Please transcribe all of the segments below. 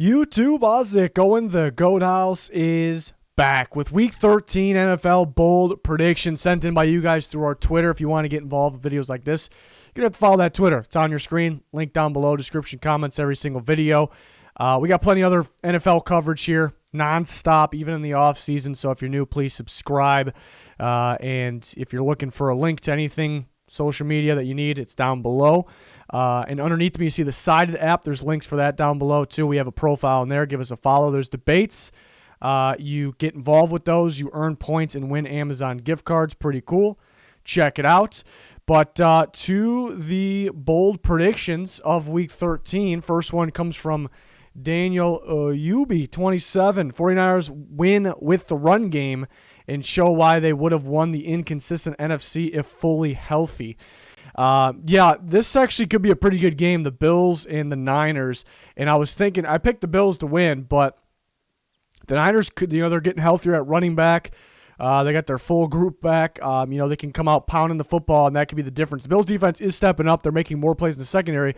YouTube, how's it going? The Goat House is back with Week 13 NFL bold prediction sent in by you guys through our Twitter. If you want to get involved with videos like this, you're going to have to follow that Twitter. It's on your screen. Link down below, description, comments, every single video. We got plenty of other NFL coverage here, nonstop, even in the off season. So if you're new, please subscribe. And if you're looking for a link to anything social media that you need, it's down below. And underneath me, you see the Sided app. There's links for that down below, too. We have a profile in there. Give us a follow. There's debates. You get involved with those. You earn points and win Amazon gift cards. Pretty cool. Check it out. But to the bold predictions of Week 13, first one comes from Daniel Yubi, 27. 49ers win with the run game and show why they would have won the inconsistent NFC if fully healthy. Yeah, this actually could be a pretty good game, the Bills and the Niners. And I was thinking, I picked the Bills to win, but the Niners could, they're getting healthier at running back. They got their full group back. They can come out pounding the football, and that could be the difference. The Bills defense is stepping up. They're making more plays in the secondary.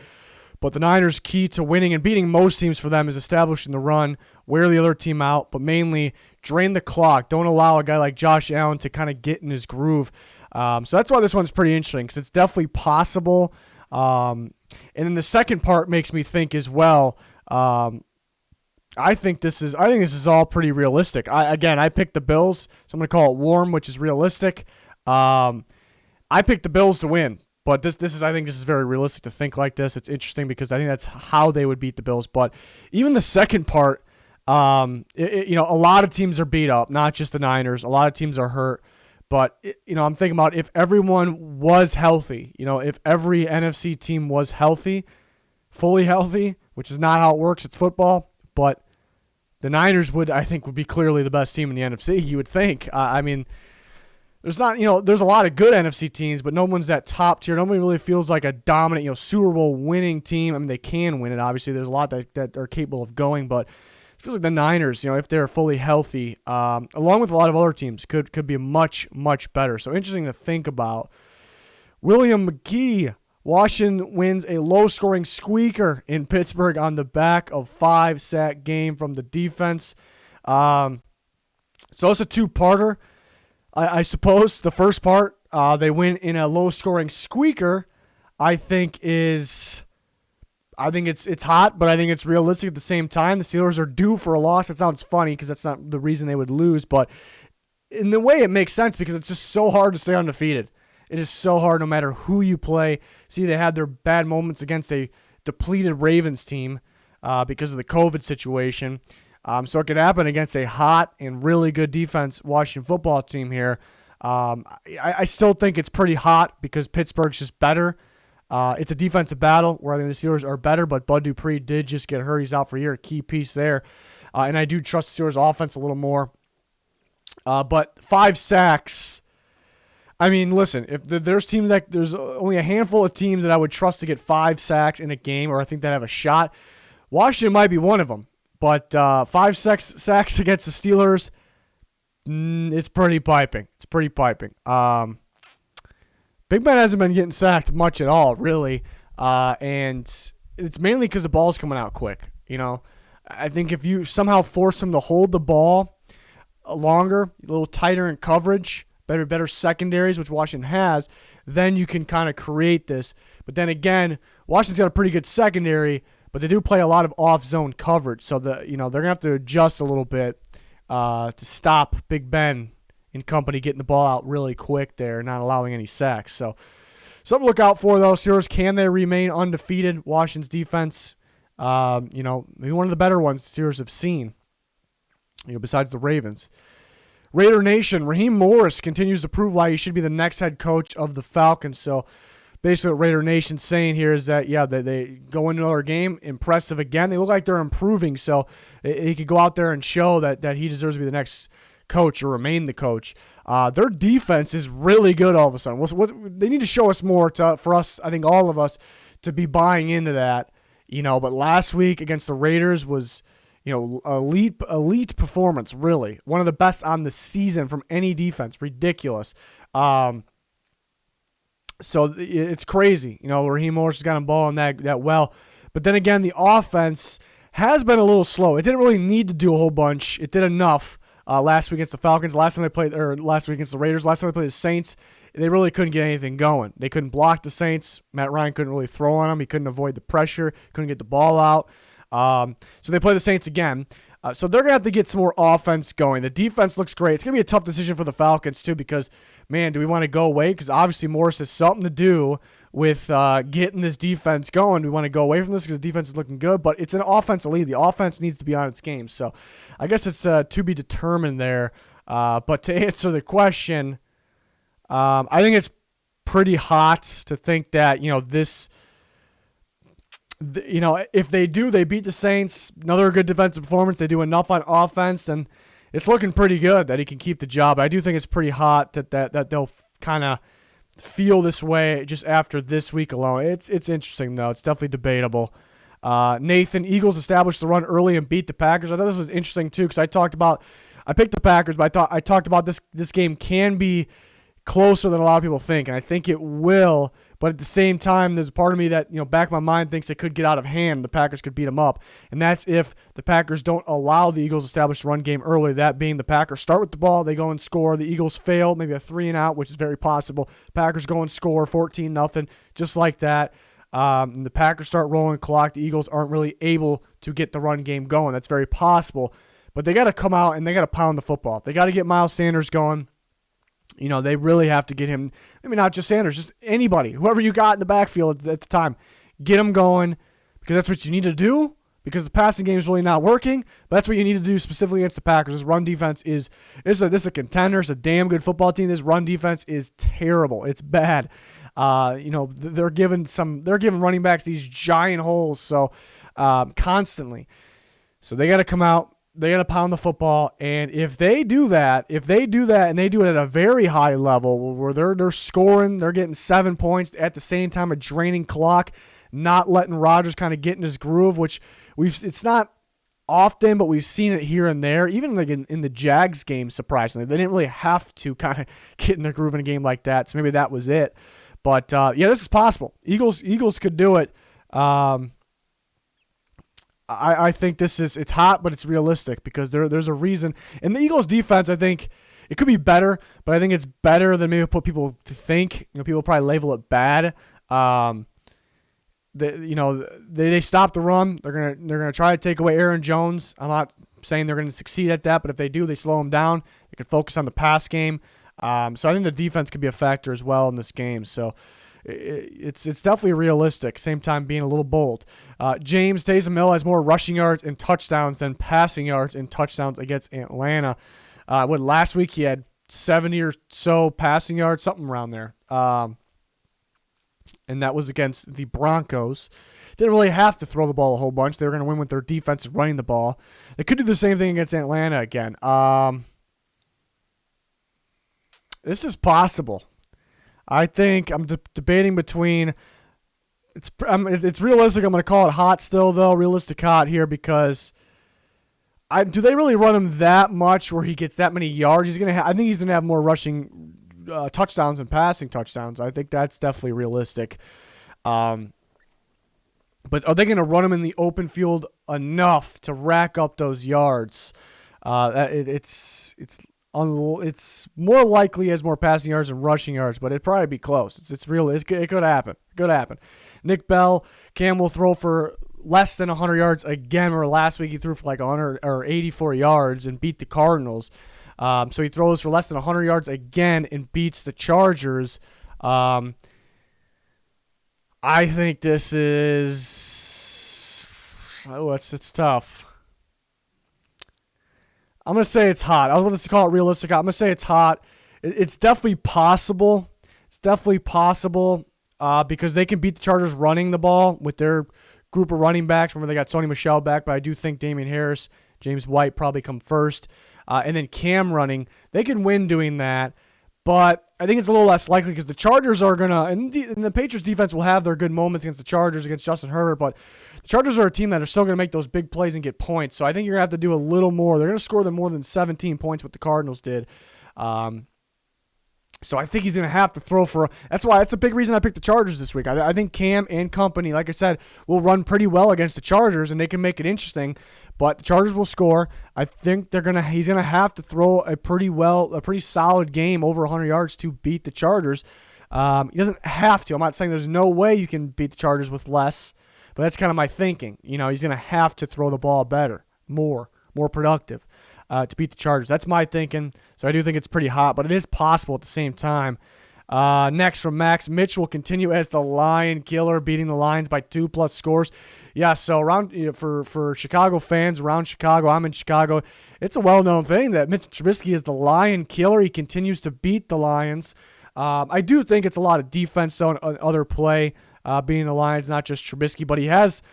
But the Niners' key to winning and beating most teams for them is establishing the run, wear the other team out, but mainly drain the clock. Don't allow a guy like Josh Allen to kind of get in his groove. So that's why this one's pretty interesting, because it's definitely possible. And then the second part makes me think as well. I think this is all pretty realistic. I picked the Bills, so I'm going to call it warm, which is realistic. I picked the Bills to win. But I think this is very realistic to think like this. It's interesting because I think that's how they would beat the Bills. But even the second part, a lot of teams are beat up, not just the Niners. A lot of teams are hurt. But, I'm thinking about if everyone was healthy, if every NFC team was healthy, fully healthy, which is not how it works. It's football. But the Niners would be clearly the best team in the NFC, you would think. There's a lot of good NFC teams, but no one's that top tier. Nobody really feels like a dominant, Super Bowl winning team. I mean, they can win it, obviously. There's a lot that are capable of going, but it feels like the Niners, if they're fully healthy, along with a lot of other teams, could be much, much better. So interesting to think about. William McGee, Washington wins a low-scoring squeaker in Pittsburgh on the back of 5-sack game from the defense. So it's a two-parter. I suppose the first part, they win in a low-scoring squeaker, I think it's hot, but I think it's realistic at the same time. The Steelers are due for a loss. That sounds funny because that's not the reason they would lose, but in the way it makes sense because it's just so hard to stay undefeated. It is so hard no matter who you play. See, they had their bad moments against a depleted Ravens team because of the COVID situation. So it could happen against a hot and really good defense Washington football team here. I still think it's pretty hot because Pittsburgh's just better. It's a defensive battle where I think the Steelers are better, but Bud Dupree did just get hurt. He's out for a year, a key piece there. And I do trust the Steelers' offense a little more. But 5 sacks, I mean, listen, if there's only a handful of teams that I would trust to get 5 sacks in a game, or I think that have a shot. Washington might be one of them. But 5 sacks against the Steelers, it's pretty piping. It's pretty piping. Big Ben hasn't been getting sacked much at all, really. And it's mainly because the ball's coming out quick. I think if you somehow force him to hold the ball longer, a little tighter in coverage, better secondaries, which Washington has, then you can kind of create this. But then again, Washington's got a pretty good secondary, but they do play a lot of off-zone coverage, so they're gonna have to adjust a little bit to stop Big Ben and company getting the ball out really quick there, not allowing any sacks. So something to look out for, though. Steelers, can they remain undefeated? Washington's defense, maybe one of the better ones the Steelers have seen, besides the Ravens. Raider Nation, Raheem Morris continues to prove why he should be the next head coach of the Falcons. So basically what Raider Nation's saying here is that, they go into another game, impressive again. They look like they're improving, so he could go out there and show that he deserves to be the next coach or remain the coach. Their defense is really good all of a sudden. They need to show us more for us, I think all of us, to be buying into that. But last week against the Raiders was, elite performance, really. One of the best on the season from any defense. Ridiculous. So it's crazy. Raheem Morris has got a ball on that well. But then again, the offense has been a little slow. It didn't really need to do a whole bunch. It did enough last week against the Falcons. Last week against the Raiders. Last time they played the Saints, they really couldn't get anything going. They couldn't block the Saints. Matt Ryan couldn't really throw on them. He couldn't avoid the pressure. Couldn't get the ball out. So they play the Saints again. So they're going to have to get some more offense going. The defense looks great. It's going to be a tough decision for the Falcons, too, because, man, do we want to go away? Because obviously Morris has something to do with getting this defense going. We want to go away from this because the defense is looking good, but it's an offensive lead. The offense needs to be on its game. So I guess it's to be determined there. But to answer the question, I think it's pretty hot to think that, if they beat the Saints, another good defensive performance, they do enough on offense, and it's looking pretty good that he can keep the job. I do think it's pretty hot that they'll kind of feel this way just after this week alone. It's interesting, though. It's definitely debatable. Nathan, Eagles established the run early and beat the Packers. I thought this was interesting, too, because I picked the Packers, but I talked about this game can be closer than a lot of people think, and I think it will. But at the same time, there's a part of me that, back of my mind thinks it could get out of hand. The Packers could beat them up. And that's if the Packers don't allow the Eagles to establish the run game early. That being the Packers start with the ball, they go and score. The Eagles fail, maybe a 3-and-out, which is very possible. Packers go and score 14-0, just like that. And the Packers start rolling clock. The Eagles aren't really able to get the run game going. That's very possible. But they got to come out and they got to pound the football. They got to get Miles Sanders going. They really have to get him, not just Sanders, just anybody, whoever you got in the backfield at the time, get him going, because that's what you need to do, because the passing game is really not working. But that's what you need to do specifically against the Packers. This run defense is a contender. It's a damn good football team. This run defense is terrible. It's bad. They're giving running backs these giant holes constantly. So they got to come out. They got to pound the football, and if they do that, and they do it at a very high level where they're scoring, they're getting 7 points at the same time, a draining clock, not letting Rodgers kind of get in his groove, which it's not often, but we've seen it here and there, even like in the Jags game, surprisingly. They didn't really have to kind of get in their groove in a game like that, so maybe that was it. But, this is possible. Eagles could do it. I think it's hot, but it's realistic because there's a reason. And the Eagles' defense, I think, it could be better, but I think it's better than maybe what people to think. People probably label it bad. They stop the run. They're gonna try to take away Aaron Jones. I'm not saying they're going to succeed at that, but if they do, they slow him down. They can focus on the pass game. So I think the defense could be a factor as well in this game. So it's definitely realistic. Same time being a little bold. James Taysom Hill has more rushing yards and touchdowns than passing yards and touchdowns against Atlanta. Last week he had 70 or so passing yards, something around there. And that was against the Broncos. Didn't really have to throw the ball a whole bunch. They were going to win with their defense running the ball. They could do the same thing against Atlanta again. This is possible. I think I'm debating between. It's realistic. I'm going to call it hot still, though. Realistic hot here because do they really run him that much where he gets that many yards? I think he's going to have more rushing touchdowns than passing touchdowns. I think that's definitely realistic. But are they going to run him in the open field enough to rack up those yards? It's more likely as more passing yards and rushing yards, but it'd probably be close. It's real. It could happen. Could happen. Nick Bell, Cam will throw for less than 100 yards again. Or last week he threw for like 100 or 84 yards and beat the Cardinals. So he throws for less than 100 yards again and beats the Chargers. I think this is. It's tough. I'm going to say it's hot. I was going to call it realistic. I'm going to say it's hot. It's definitely possible. Because they can beat the Chargers running the ball with their group of running backs. Remember, they got Sony Michel back, but I do think Damian Harris, James White probably come first. And then Cam running. They can win doing that. But I think it's a little less likely because the Chargers are going to, and the Patriots defense will have their good moments against the Chargers, against Justin Herbert, but the Chargers are a team that are still going to make those big plays and get points. So I think you're going to have to do a little more. They're going to score them more than 17 points, what the Cardinals did. So I think he's going to have to throw for. That's a big reason I picked the Chargers this week. I think Cam and company, like I said, will run pretty well against the Chargers, and they can make it interesting. But the Chargers will score. I think he's gonna have to throw a pretty solid game over 100 yards to beat the Chargers. He doesn't have to. I'm not saying there's no way you can beat the Chargers with less, but that's kind of my thinking. He's gonna have to throw the ball better, more productive. To beat the Chargers. That's my thinking. So I do think it's pretty hot, but it is possible at the same time. Next from Max, Mitch will continue as the Lion Killer, beating the Lions by 2+ scores. Yeah, so for Chicago fans around Chicago, I'm in Chicago. It's a well-known thing that Mitch Trubisky is the Lion Killer. He continues to beat the Lions. I do think it's a lot of defense, though, and other play beating the Lions, not just Trubisky, but he has.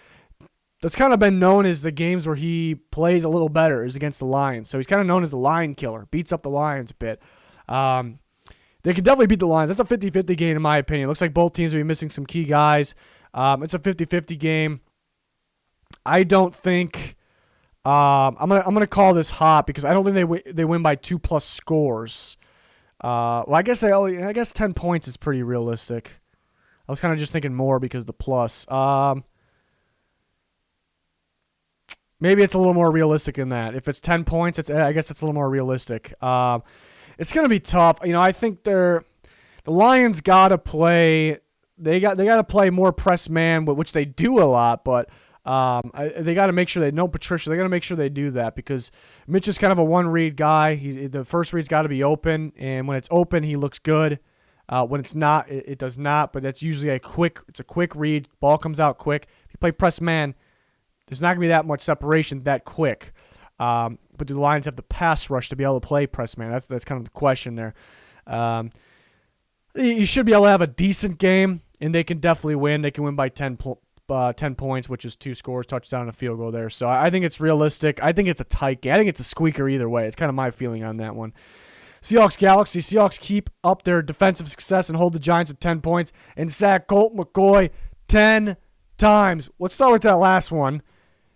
That's kind of been known as the games where he plays a little better is against the Lions. So he's kind of known as the Lion Killer. Beats up the Lions a bit. They could definitely beat the Lions. That's a 50-50 game in my opinion. It looks like both teams will be missing some key guys. It's a 50-50 game. I don't think I'm gonna call this hot because I don't think they win by 2+ scores. Well, I guess 10 points is pretty realistic. I was kind of just thinking more because the plus. Maybe it's a little more realistic than that. If it's 10 points, I guess it's a little more realistic. It's going to be tough. I think the Lions got to play. They got to play more press man, which they do a lot. But they got to make sure they know Patricia. They got to make sure they do that because Mitch is kind of a one-read guy. The first read's got to be open, and when it's open, he looks good. When it's not, it does not. But that's usually a quick read. Ball comes out quick. If you play press man, there's not going to be that much separation that quick. But do the Lions have the pass rush to be able to play press man? That's kind of the question there. You should be able to have a decent game, and they can definitely win. They can win by 10 points, which is 2 scores, touchdown, and a field goal there. So I think it's realistic. I think it's a tight game. I think it's a squeaker either way. It's kind of my feeling on that one. Seahawks Galaxy. Seahawks keep up their defensive success and hold the Giants at 10 points and sack Colt McCoy 10 times. Let's start with that last one.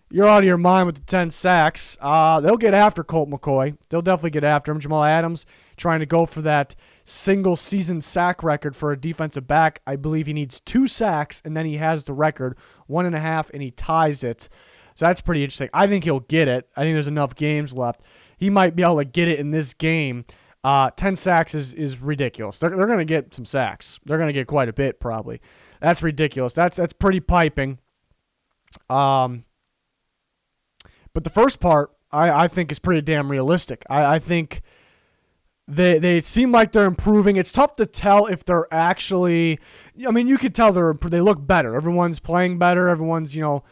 You're out of your mind with the 10 sacks. They'll get after Colt McCoy. They'll definitely get after him. Jamal Adams trying to go for that single-season sack record for a defensive back. I believe he needs 2 sacks, and then he has the record, 1.5, and he ties it. So that's pretty interesting. I think he'll get it. I think there's enough games left. He might be able to get it in this game. 10 sacks is ridiculous. They're going to get some sacks. They're going to get quite a bit probably. That's ridiculous. That's pretty piping. But the first part, I think, is pretty damn realistic. I think they seem like they're improving. It's tough to tell if they're actually. I mean, you could tell they look better. Everyone's playing better. Everyone's there's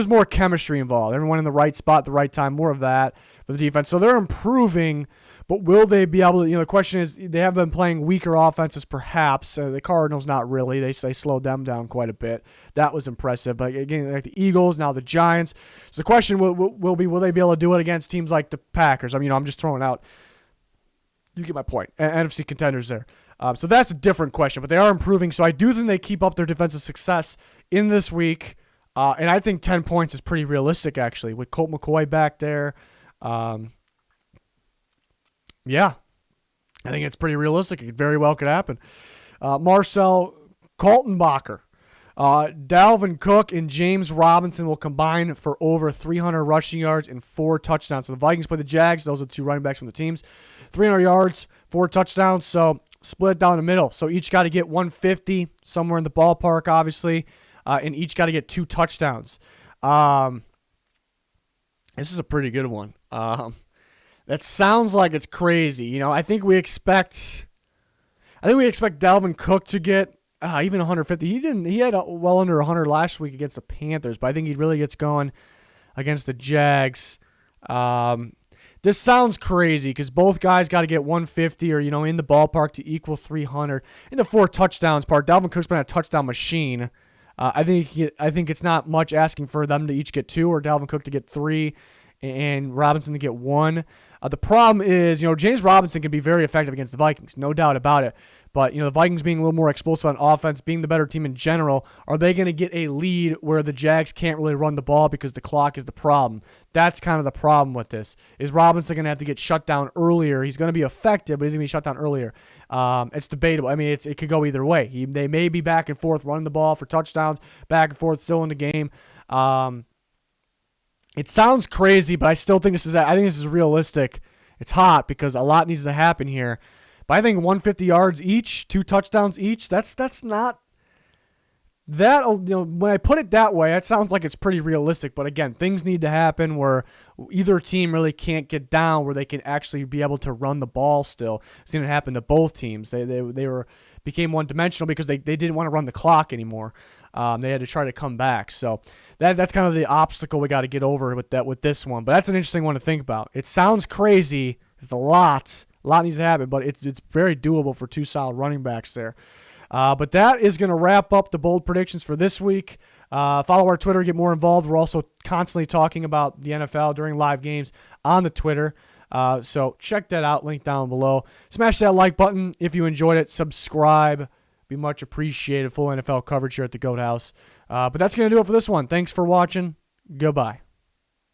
more chemistry involved. Everyone in the right spot at the right time. More of that for the defense. So they're improving. But will they be able to, the question is, they have been playing weaker offenses perhaps. The Cardinals, not really. They slowed them down quite a bit. That was impressive. But again, like the Eagles, now the Giants. So the question will be, will they be able to do it against teams like the Packers? I mean, I'm just throwing out, you get my point, NFC contenders there. So that's a different question. But they are improving. So I do think they keep up their defensive success in this week. And I think 10 points is pretty realistic, actually, with Colt McCoy back there. Yeah, I think it's pretty realistic. It very well could happen. Marcel Kaltenbacher. Dalvin Cook and James Robinson will combine for over 300 rushing yards and 4 touchdowns. So the Vikings play the Jags. Those are the 2 running backs from the teams. 300 yards, 4 touchdowns. So split it down the middle. So each got to get 150, somewhere in the ballpark, obviously. And each got to get 2 touchdowns. This is a pretty good one. That sounds like it's crazy. I think we expect Dalvin Cook to get even 150. He had well under 100 last week against the Panthers, but I think he really gets going against the Jags. This sounds crazy because both guys got to get 150 or in the ballpark to equal 300. In the 4 touchdowns part, Dalvin Cook's been a touchdown machine. I think it's not much asking for them to each get 2 or Dalvin Cook to get 3 and Robinson to get 1. The problem is, James Robinson can be very effective against the Vikings, no doubt about it. But, the Vikings being a little more explosive on offense, being the better team in general, are they going to get a lead where the Jags can't really run the ball because the clock is the problem? That's kind of the problem with this. Is Robinson going to have to get shut down earlier? He's going to be effective, but he's going to be shut down earlier. It's debatable. I mean, it could go either way. They may be back and forth running the ball for touchdowns, back and forth still in the game. It sounds crazy, but I still think this is realistic. It's hot because a lot needs to happen here. But I think 150 yards each, 2 touchdowns each, that's not that, when I put it that way, it sounds like it's pretty realistic. But again, things need to happen where either team really can't get down, where they can actually be able to run the ball still. It's going to happen to both teams. They became one-dimensional because they didn't want to run the clock anymore. They had to try to come back. So that's kind of the obstacle we got to get over with this one. But that's an interesting one to think about. It sounds crazy. It's a lot needs to happen, but it's very doable for 2 solid running backs there. But that is going to wrap up the bold predictions for this week. Follow our Twitter, get more involved. We're also constantly talking about the NFL during live games on the Twitter. So check that out, link down below. Smash that like button if you enjoyed it. Subscribe. Be much appreciated. Full NFL coverage here at the Goat House. But that's going to do it for this one. Thanks for watching. Goodbye.